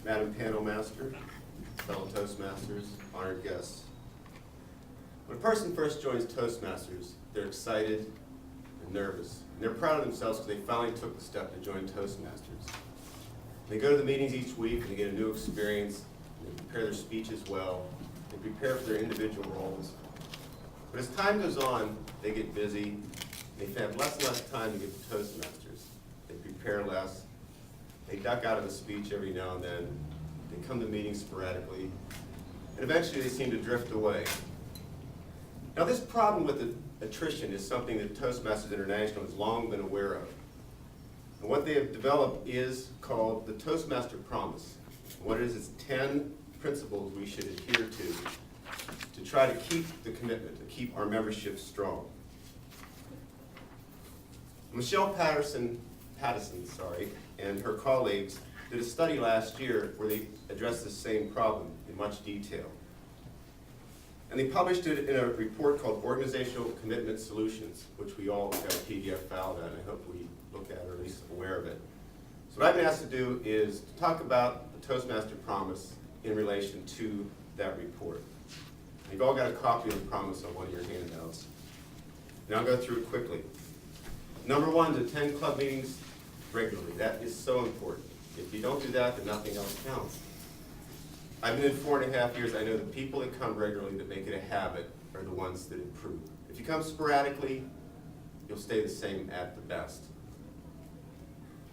Madam Panel Master, fellow Toastmasters, honored guests. When a person first joins Toastmasters, they're excited and nervous. And they're proud of themselves because they finally took the step to join Toastmasters. They go to the meetings each week and they get a new experience. They prepare their speeches well. They prepare for their individual roles. But as time goes on, they get busy. They have less and less time to give to Toastmasters. They prepare less. They duck out of a speech every now and then. They come to meetings sporadically. And eventually they seem to drift away. Now this problem with attrition is something that Toastmasters International has long been aware of. And what they have developed is called the Toastmaster Promise. And what it is, it's 10 principles we should adhere to try to keep the commitment, to keep our membership strong. Michelle Pattison, and her colleagues did a study last year where they addressed the same problem in much detail. And they published it in a report called Organizational Commitment Solutions, which we all got a PDF file of, and I hope we look at or at least aware of it. So what I've been asked to do is to talk about the Toastmaster Promise in relation to that report. You've all got a copy of the promise on one of your handouts. And I'll go through it quickly. Number one, to attend club meetings regularly. That is so important. If you don't do that, then nothing else counts. I've been in 4.5 years. I know the people that come regularly that make it a habit are the ones that improve. If you come sporadically, you'll stay the same at the best.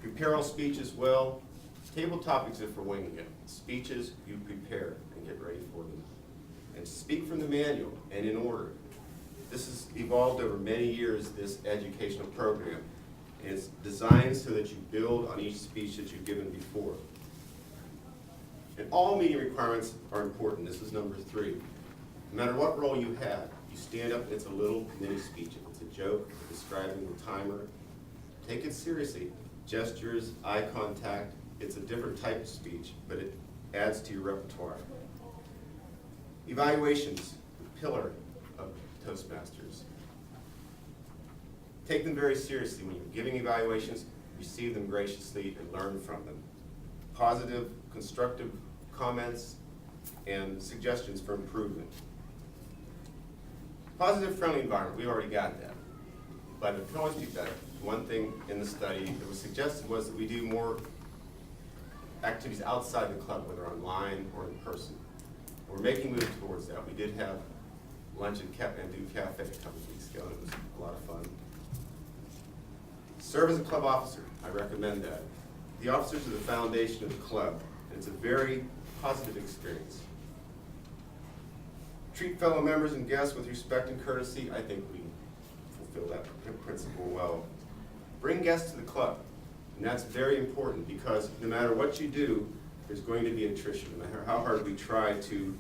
Prepare all speeches well. Table topics are for winging it. Speeches, you prepare and get ready for them. And speak from the manual and in order. This has evolved over many years, this educational program. And it's designed so that you build on each speech that you've given before. And all meeting requirements are important. This is number 3. No matter what role you have, you stand up, it's a little mini speech. If it's a joke, describing the timer, take it seriously. Gestures, eye contact, it's a different type of speech, but it adds to your repertoire. Evaluations, the pillar of Toastmasters. Take them very seriously. When you're giving evaluations, receive them graciously and learn from them. Positive, constructive comments and suggestions for improvement. Positive, friendly environment, we already got that. But it can always be better. One thing in the study that was suggested was that we do more activities outside the club, whether online or in person. We're making moves towards that. We did have lunch at Kathmandu Cafe a couple weeks ago, and it was a lot of fun. Serve as a club officer. I recommend that. The officers are the foundation of the club, and it's a very positive experience. Treat fellow members and guests with respect and courtesy. I think we fulfill that principle well. Bring guests to the club, and that's very important because no matter what you do, there's going to be attrition, no matter how hard we try to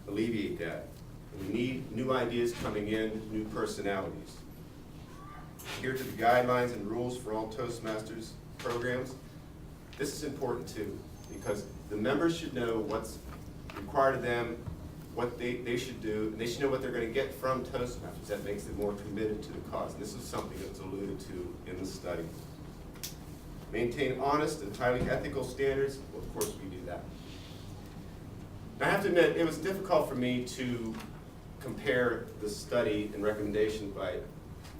alleviate that. And we need new ideas coming in, new personalities. Adhere to the guidelines and rules for all Toastmasters programs. This is important too, because the members should know what's required of them, what they should do, and they should know what they're going to get from Toastmasters. That makes them more committed to the cause. And this is something that was alluded to in the study. Maintain honest and highly ethical standards. Well, of course we do that. Now, I have to admit, it was difficult for me to compare the study and recommendations by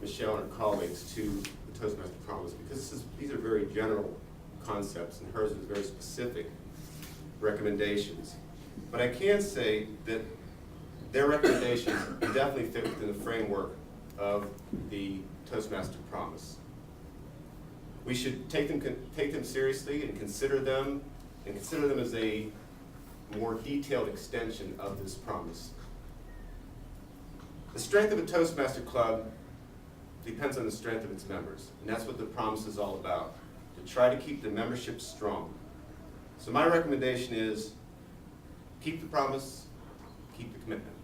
Michelle and her colleagues to the Toastmaster Promise, because these are very general concepts, and hers is very specific recommendations. But I can say that their recommendations definitely fit within the framework of the Toastmaster Promise. We should take them seriously and consider them as a more detailed extension of this promise. The strength of a Toastmaster club depends on the strength of its members, and that's what the promise is all about, to try to keep the membership strong. So my recommendation is keep the promise, keep the commitment.